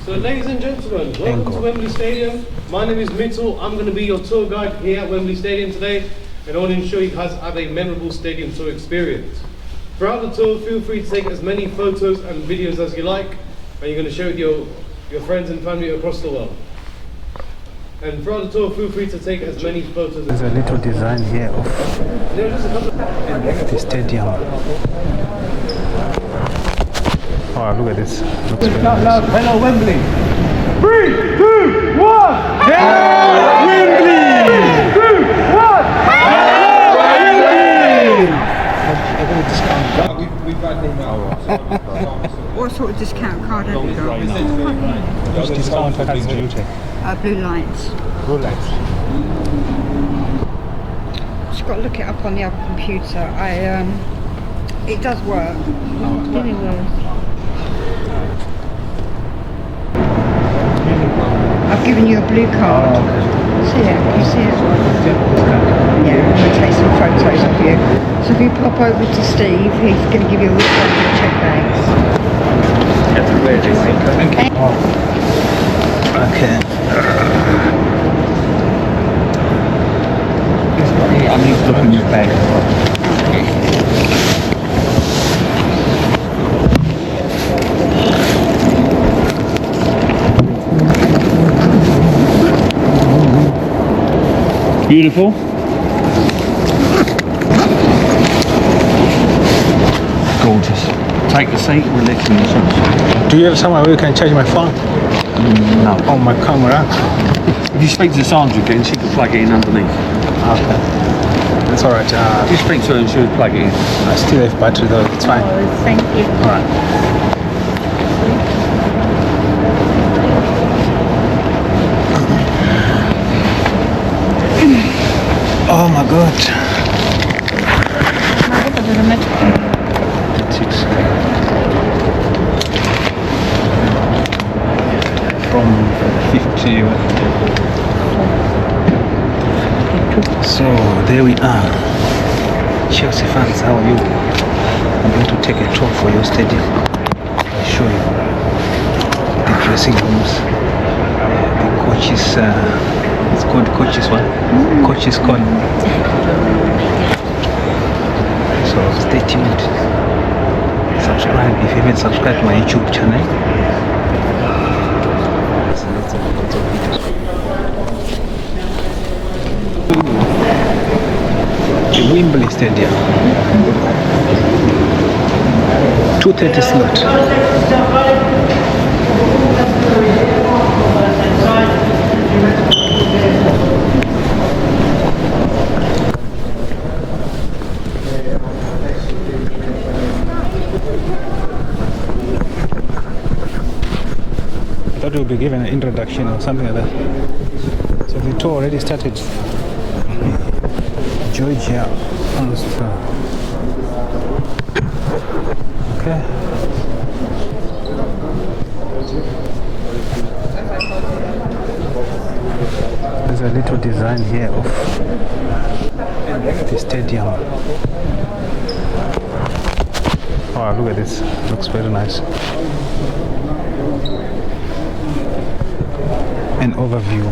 So ladies and gentlemen, welcome to Wembley Stadium. My name is Mitchell. I'm going to be your tour guide here at Wembley Stadium today, and I want to ensure you guys have a memorable stadium tour experience. Throughout the tour, feel free to take as many photos and videos as you like, and you're going to share with your friends and family across the world. And throughout the tour, feel free to take as many photos. There's a little design here of the stadium. Oh, look at this. Looks very nice. Hello, Wembley! 3, 2, 1! Hello, Wembley! 3, 2, 1! Hello, Wembley! We've had an email. What sort of discount card have you got? Which discount cards do you take? Blue Lights. Blue Lights. Just got to look it up on the other computer. It does work. Really works. I've given you a blue card. See it? Can you see it? Yeah, I'm going to take some photos of you. So if you pop over to Steve, he's going to give you a look at your check bags. Okay. Okay. I need to look in your bag. Beautiful. Gorgeous. Take a seat, we're licking the sauce. Do you have somewhere where you can charge my phone? No. On my camera? If you speak to Sandra again, she can plug it in underneath. Okay. That's alright. If you speak to her, she'll plug it in. I still have battery though, it's fine. Oh, thank you. Alright. Oh my god. From 50. So there we are. Chelsea fans, how are you? I'm going to take a tour for your stadium. I'll show you the dressing rooms, the coaches. It's called coaches what? Coaches corner. So stay tuned. Subscribe if you haven't subscribed to my YouTube channel. The Wembley Stadium. 2:30 slot. I thought we'll be given an introduction or something like that. So the tour already started. Georgia. Okay. There's a little design here of the stadium. Oh, look at this. Looks very nice. An overview.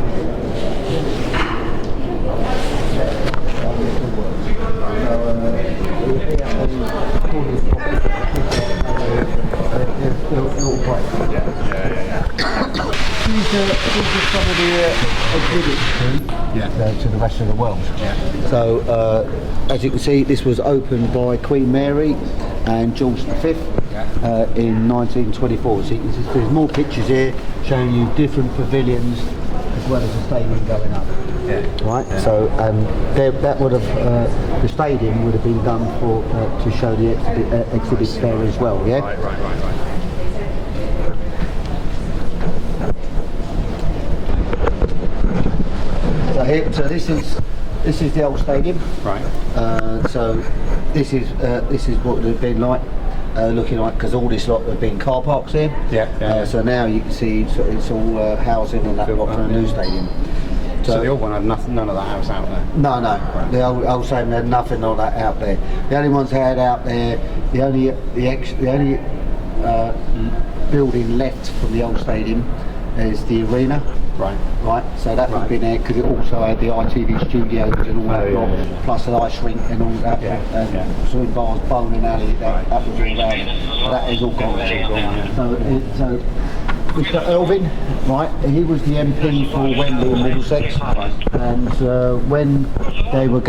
To the rest of the world. So as you can see, this was opened by Queen Mary and George V in 1924. So there's more pictures here showing you different pavilions as well as the stadium going up. Right. So that would have the stadium would have been done for to show the exhibits there as well. Yeah. Right. So this is the old stadium. Right. So this is what it would have been like, looking like, because all this lot have been car parks here. So now you can see it's all housing and that lot for a new stadium. So the old one had none of that house out there? No. Right. The old stadium had nothing of that out there. The only ones they had out there, the only building left from the old stadium is the arena. Right. Right, so that would have been there because it also had the ITV studios and all that lot, plus an ice rink and all that, and swim bars, bowling alley, that was all there. That is all gone. So Mr. Elvin, right, he was the MP for Wembley and Middlesex, and when they were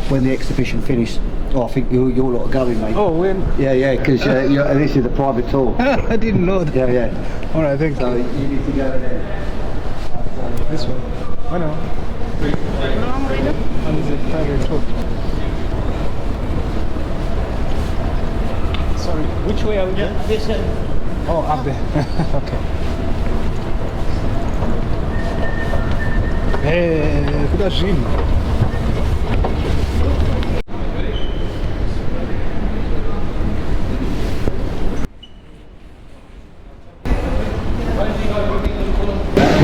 when the exhibition finished, I think you're lot are going, mate. Oh, when? Yeah, because this is a private tour. I didn't know that. Yeah. All right, thank So you. you need to go there. This one. I know. On the private tour. Sorry, which way are we going? This Oh, up there. Okay. Hey, good afternoon.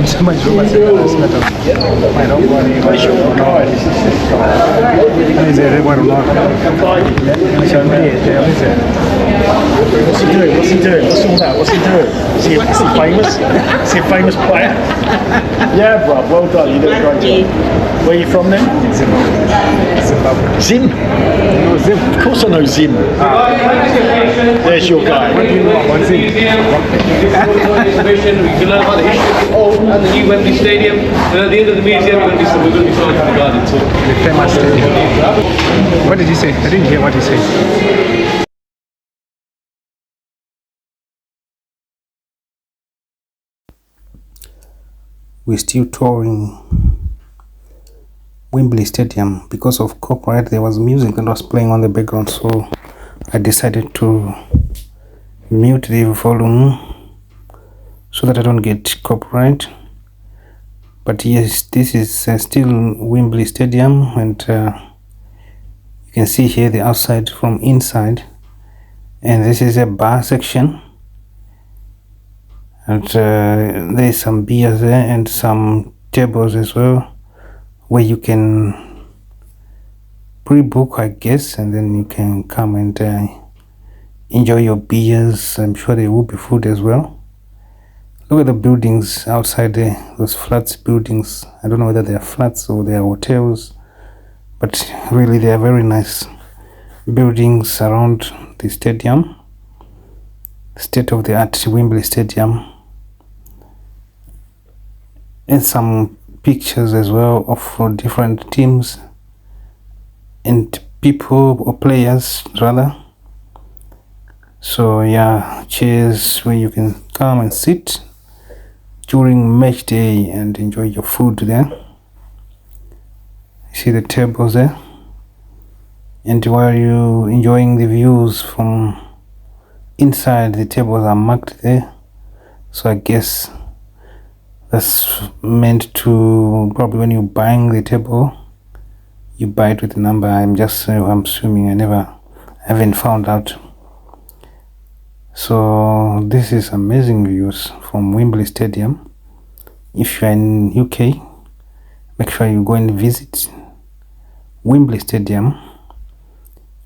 Somebody's room has a smell of I don't worry. I should guide. Is there one or not? What's he doing? What's he doing? What's all that? What's he doing? Is he famous? Is he a famous player? Yeah, bruv, well done. You did a great job. Where are you from then? Zimbabwe. Zim? No, Zim. Of course I know Zim. There's your guy. What do you know about Zim? Exhibition, we can learn about the history of the old and the new Wembley Stadium, and at the end of the museum we're going to be starting to the garden tour. The famous stadium. What did you say? I didn't hear what you said. We're still touring Wembley Stadium. Because of copyright, there was music that was playing on the background, so I decided to mute the volume so that I don't get copyright. But yes, this is still Wembley Stadium, and you can see here the outside from inside, and this is a bar section, and there's some beers there and some tables as well where you can pre-book, I guess, and then you can come and enjoy your beers. I'm sure there will be food as well. Look at the buildings outside there, those flats buildings. I don't know whether they are flats or they are hotels, but really they are very nice buildings around the stadium, state-of-the-art Wembley Stadium, and some pictures as well of different teams and people, or players rather. So yeah, chairs where you can come and sit during match day and enjoy your food there. See the tables there, and while you enjoying the views from inside, the tables are marked there, so I guess that's meant to, probably when you're buying the table, you buy it with a number. I'm assuming. I haven't found out. So this is amazing views from Wembley Stadium. If you're in UK, make sure you go and visit Wembley Stadium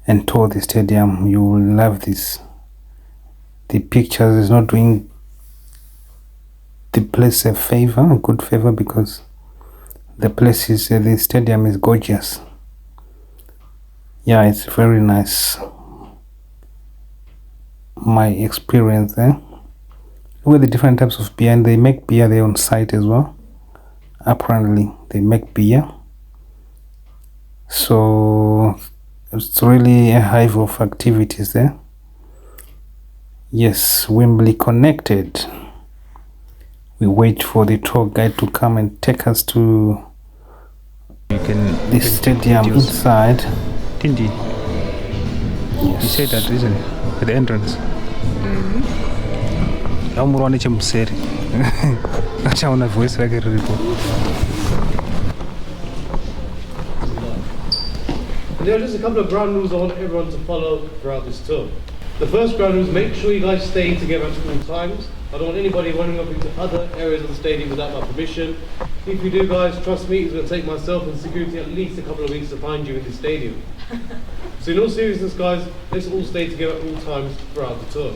and tour the stadium. You will love this. The pictures is not doing the place a good favor, because the place is the stadium is gorgeous. Yeah, it's very nice. My experience there. Look at the different types of beer, and they make beer there on site as well. Apparently they make beer, so it's really a hive of activities there. Yes, Wembley connected. We wait for the tour guide to come and take us to the stadium inside. Tindy. Yes. You said that, isn't it? At the entrance. Amurwani chemseri. Achaona voice like a report. There are just a couple of ground rules I want everyone to follow throughout this tour. The first ground rule is make sure you guys stay together at all times. I don't want anybody running up into other areas of the stadium without my permission. If you do, guys, trust me, it's going to take myself and security at least a couple of weeks to find you in the stadium. So in all seriousness, guys, let's all stay together at all times throughout the tour.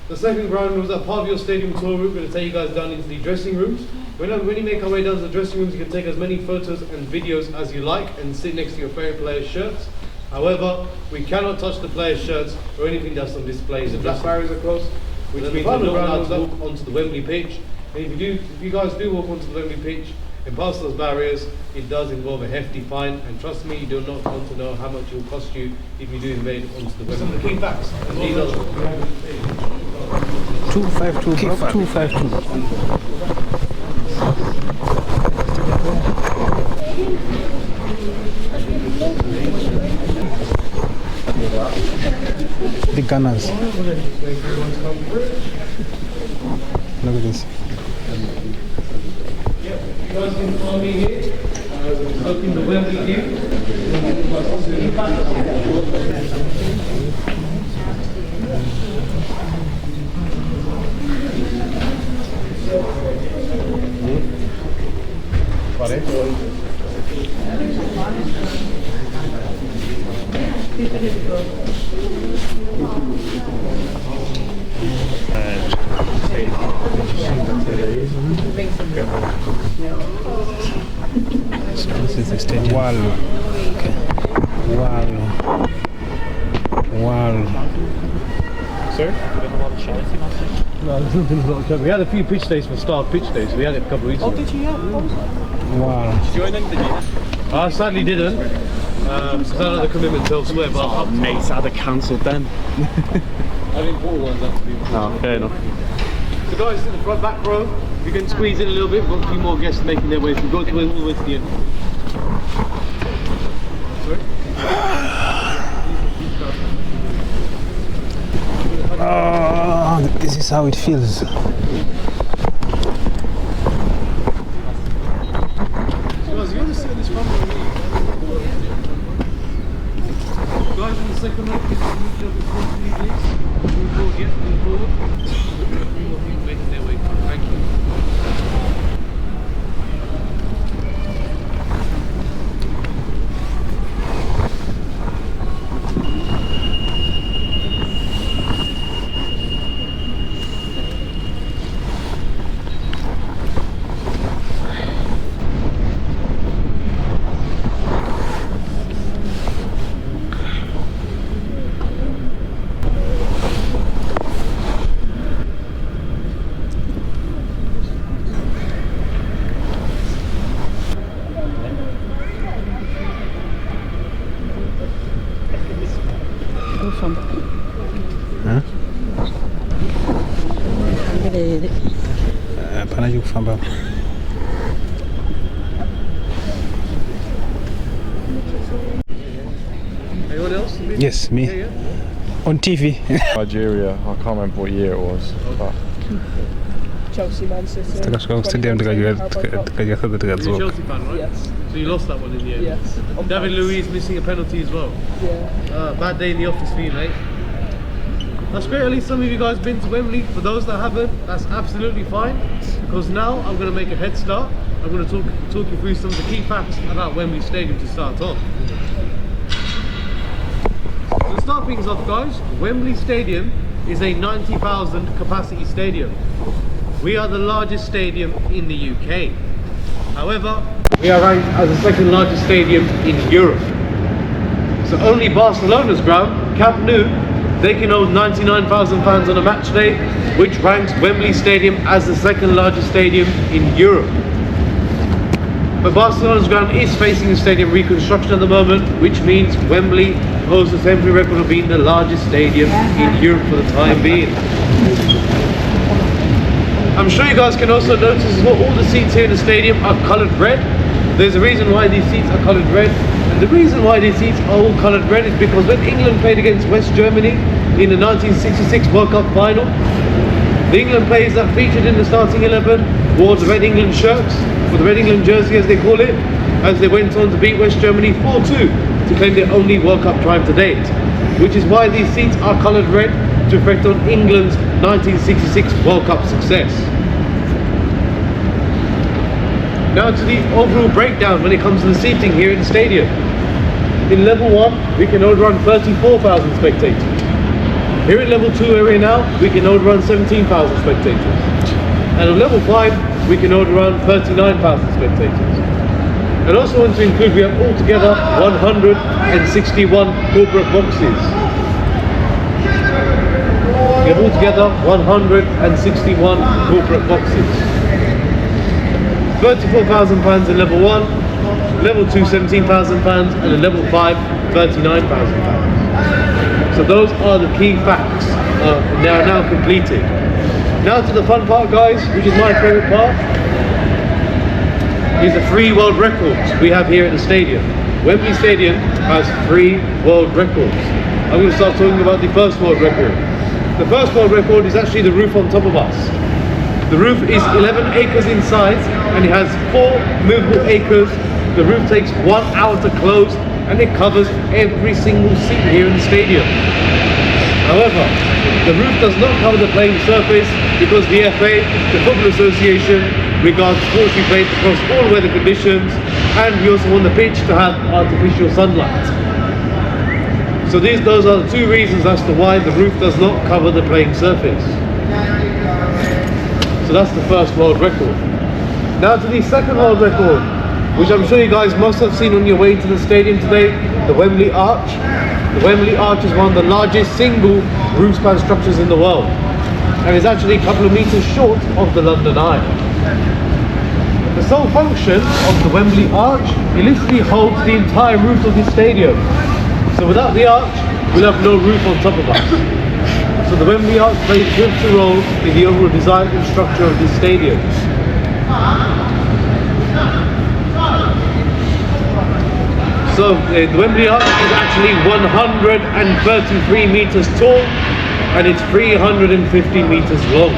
The second ground was a part of your stadium tour route. We're going to take you guys down into the dressing rooms. When you make our way down to the dressing rooms, you can take as many photos and videos as you like and sit next to your favourite players' shirts. However, we cannot touch the players' shirts or anything that's on display. The black barriers are closed, which means you're not allowed to walk onto the Wembley pitch. And if you guys do walk onto the Wembley pitch and pass those barriers, it does involve a hefty fine. And trust me, you do not want to know how much it will cost you if you do invade onto the Wembley. Some of the key facts. These are 252, 252. The Gunners. Look at this. You guys can follow me here. Look in the Wembley view. So this is the stadium. Wow. Okay. Wow. Sir? No, there's nothing about it. We had a few pitch days for Star Pitch Days. We had it a couple of weeks ago. Wow. Did you join in, did you? I sadly didn't. Because I had a commitment elsewhere, but Oh, mate, I'd have cancelled then. I didn't pull one, that's the Oh, fair enough. So guys, in the front back row, you can squeeze in a little bit. We've got a few more guests making their way. So go to all the way to the end. Sorry? Oh, this is how it feels. So guys, you want to sit in this front row here? Guys, in the second row, can you move a little bit forward, please? Move forward, yeah, move forward. Making their way through. Thank you. Panaji kufamba. Anyone else? Yes, me. Yeah. On TV. Nigeria, I can't remember what year it was. But Chelsea, Man City. Taka szukam stadium, taka You're a Chelsea fan, right? Yes. So you lost that one in the end? Yes. David Luiz missing a penalty as well. Yeah. Bad day in the office for you, mate. That's great, at least some of you guys been to Wembley. For those that haven't, that's absolutely fine. Because now I'm going to make a head start. I'm going to talk you through some of the key facts about Wembley Stadium to start off. So to start things off, guys, Wembley Stadium is a 90,000 capacity stadium. We are the largest stadium in the UK. However, we are ranked as the second largest stadium in Europe. So only Barcelona's ground, Camp Nou, they can hold 99,000 fans on a match day, which ranks Wembley Stadium as the second largest stadium in Europe. But Barcelona's ground is facing a stadium reconstruction at the moment, which means Wembley holds the temporary record of being the largest stadium in Europe for the time being. I'm sure you guys can also notice as well, all the seats here in the stadium are coloured red. There's a reason why these seats are coloured red. And the reason why these seats are all coloured red is because when England played against West Germany in the 1966 World Cup final, the England players that featured in the starting 11 wore the Red England shirts, or the Red England jersey as they call it, as they went on to beat West Germany 4-2 to claim their only World Cup triumph to date. Which is why these seats are coloured red, to reflect on England's 1966 World Cup success. Now to the overall breakdown when it comes to the seating here in the stadium. In level 1, we can hold around 34,000 spectators. Here at level 2 area now, we can hold around 17,000 spectators. And on level 5, we can hold around 39,000 spectators. And also want to include, we have altogether 161 corporate boxes. We have altogether 161 corporate boxes. £34,000 in level 1, level 2 £17,000, and in level 5 £39,000. So those are the key facts. They are now completed. Now to the fun part, guys, which is my favourite part. Is the 3 world records we have here at the stadium. Wembley Stadium has 3 world records. I'm going to start talking about the first world record. The first world record is actually the roof on top of us. The roof is 11 acres in size and it has 4 movable acres. The roof takes 1 hour to close and it covers every single seat here in the stadium. However, the roof does not cover the playing surface because the FA, the Football Association, regards sports to be played across all weather conditions, and we also want the pitch to have artificial sunlight. So those are the 2 reasons as to why the roof does not cover the playing surface. So that's the first world record. Now to the second world record, which I'm sure you guys must have seen on your way to the stadium today, the Wembley Arch. The Wembley Arch is one of the largest single roof span structures in the world, and is actually a couple of meters short of the London Eye. The sole function of the Wembley Arch, it literally holds the entire roof of this stadium. So without the arch, we'll have no roof on top of us. So the Wembley Arch plays a pivotal role in the overall design and structure of this stadium. So the Wembley Arch is actually 133 meters tall and it's 350 meters long.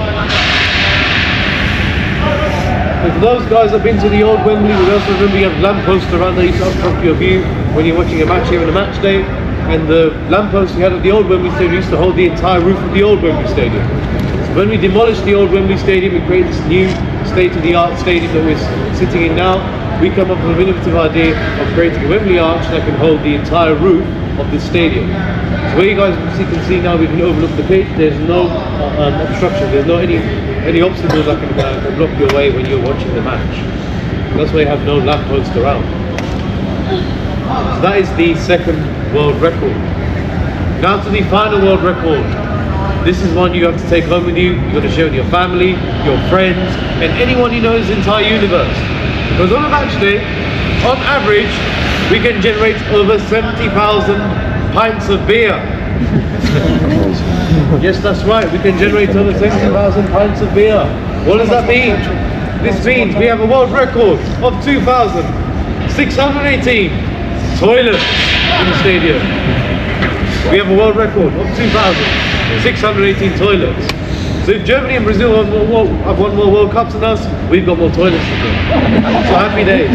And for those guys that have been to the old Wembley, we also remember you have lampposts around there, you can up your view when you're watching a match here on a match day. And the lampposts we had at the old Wembley Stadium used to hold the entire roof of the old Wembley Stadium. So when we demolished the old Wembley Stadium, we created this new state-of-the-art stadium that we're sitting in now. We come up with an innovative idea of creating a Wembley Arch that can hold the entire roof of this stadium. So where you guys can see now, we can overlook the pitch. There's no obstruction. There's no any obstacles that can block your way when you're watching the match. That's why you have no lampposts around. So that is the second world record. Now to the final world record. This is one you have to take home with you. You've got to share with your family, your friends, and anyone you know in this entire universe. Because on a match day, on average, we can generate over 70,000 pints of beer. Yes, that's right. We can generate over 70,000 pints of beer. What does that mean? This means we have a world record of 2,618 toilets in the stadium. We have a world record of 2,618 toilets. So if Germany and Brazil have won more World Cups than us, we've got more toilets than them. So happy days.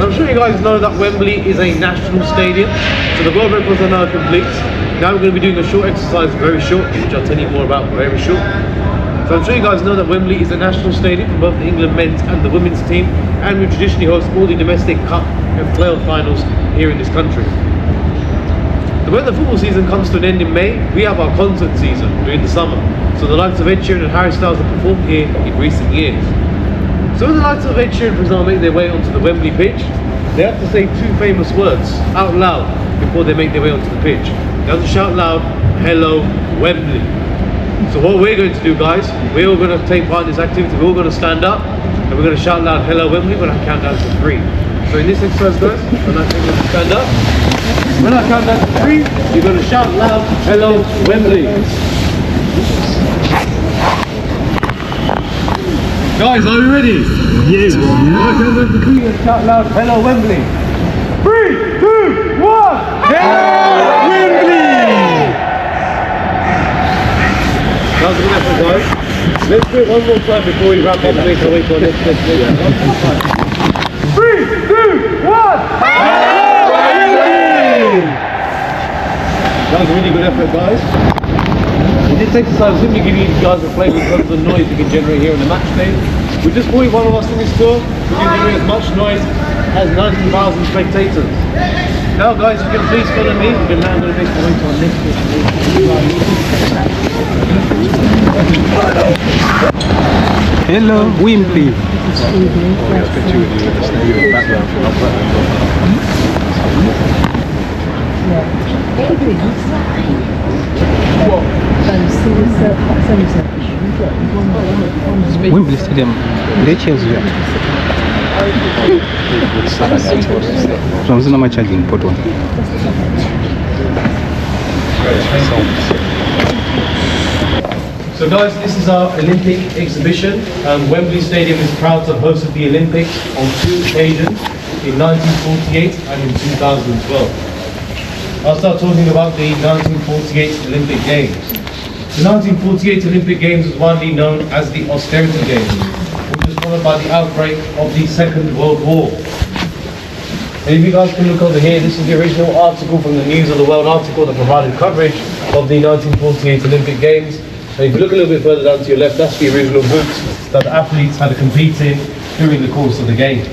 I'm sure you guys know that Wembley is a national stadium, so the world records are now complete. Now we're going to be doing a short exercise, very short, which I'll tell you more about very short. So I'm sure you guys know that Wembley is a national stadium for both the England men's and the women's team, and we traditionally host all the domestic cup and playoff finals here in this country. When the football season comes to an end in May, we have our concert season during the summer. So the likes of Ed Sheeran and Harry Styles have performed here in recent years. So when the likes of Ed Sheeran, for example, make their way onto the Wembley pitch, they have to say 2 famous words out loud before they make their way onto the pitch. They have to shout loud, "Hello, Wembley." So what we're going to do, guys, we're all going to take part in this activity. We're all going to stand up and we're going to shout loud, "Hello, Wembley," when I count down to 3. So in this exercise, guys, when I think to stand up, when I count down to 3, you're going to shout loud, "Hello, Wembley." Guys, are we ready? Yes. When I count down to 3, let's shout loud, "Hello, Wembley." 3, 2, 1. Hello, Wembley! That was a good effort, guys. Let's do it one more time before we wrap up and make our way to our next destination. 3, 2, 1. That was a really good effort, guys. In this exercise, I'm simply giving you guys a flavour in terms of the noise you can generate here on the match day. With just 41 of us in this tour, we can generate as much noise as 90,000 spectators. Now guys, if you can please follow me, we're now going to make our way to our next destination. Hello, Wembley. Wembley Stadium. Лечил звезд. From my charging put one. So guys, this is our Olympic exhibition. Wembley Stadium is proud to have hosted the Olympics on 2 occasions, in 1948 and in 2012. I'll start talking about the 1948 Olympic Games. The 1948 Olympic Games was widely known as the Austerity Games, which was followed by the outbreak of the Second World War. And if you guys can look over here, this is the original article from the News of the World article that provided coverage of the 1948 Olympic Games. And if you look a little bit further down to your left, that's the original boots that the athletes had to compete in during the course of the Games.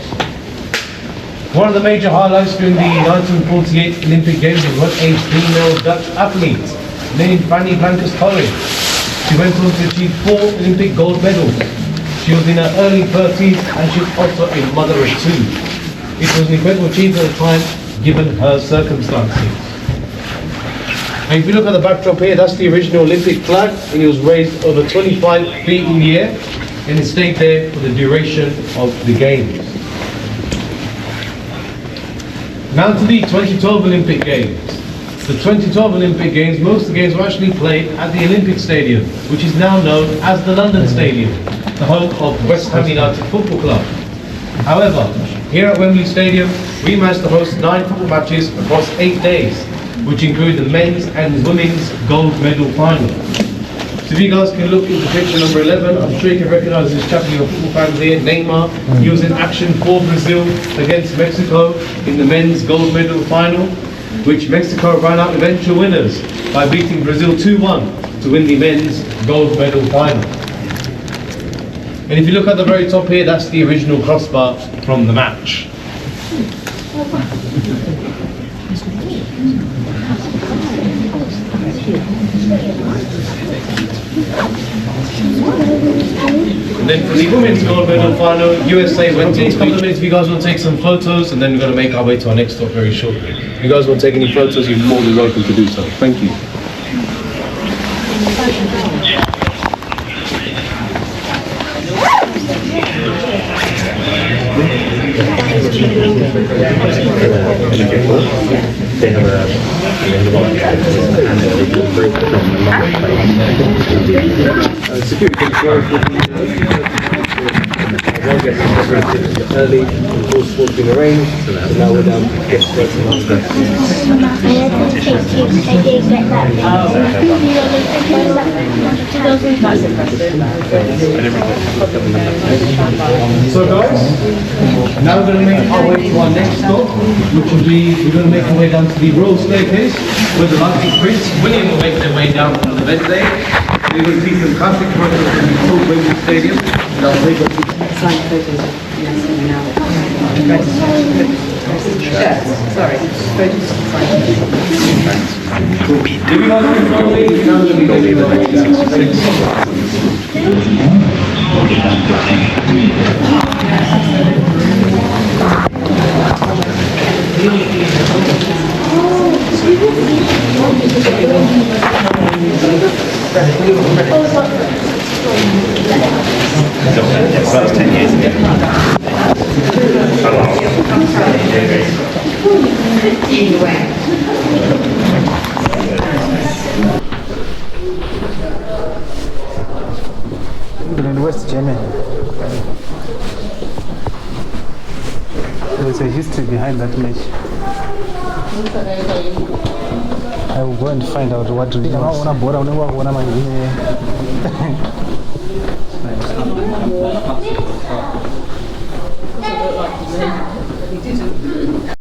One of the major highlights during the 1948 Olympic Games was when a female Dutch athlete named Fanny Blankers-Koning. She went on to achieve 4 Olympic gold medals. She was in her early 30s and she was also a mother of 2. It was an incredible achievement at the time, given her circumstances. And if you look at the backdrop here, that's the original Olympic flag, and it was raised over 25 feet in the air, and it stayed there for the duration of the Games. Now to the 2012 Olympic Games. The 2012 Olympic Games, most of the games were actually played at the Olympic Stadium, which is now known as the London Stadium, the home of West Ham United Football Club. However, here at Wembley Stadium, we managed to host 9 football matches across 8 days, which include the men's and women's gold medal final. So if you guys can look into picture number 11, I'm sure you can recognize this chap in your football fans here, Neymar. He was in action for Brazil against Mexico in the men's gold medal final, which Mexico ran out eventual winners by beating Brazil 2-1 to win the men's gold medal final. And if you look at the very top here, that's the original crossbar from the match. And then for the women's gold medal final, USA went in. A couple of minutes if you guys want to take some photos, and then we're going to make our way to our next stop very shortly. If you guys want to take any photos, you're more than welcome to do so. Thank you. They have a security control early, of course, what's been arranged, so now we're down to get straight to the So guys, now we're going to make our way to our next stop, which will be, we're going to make our way down to the Royal Staircase, where the likely Prince William will make their way down on the Wednesday. We're going to see some classic photos from the full Wembley Stadium, and I'll take a About 10 years ago. In West Germany. There's a history behind that match. I will go and find out what it is.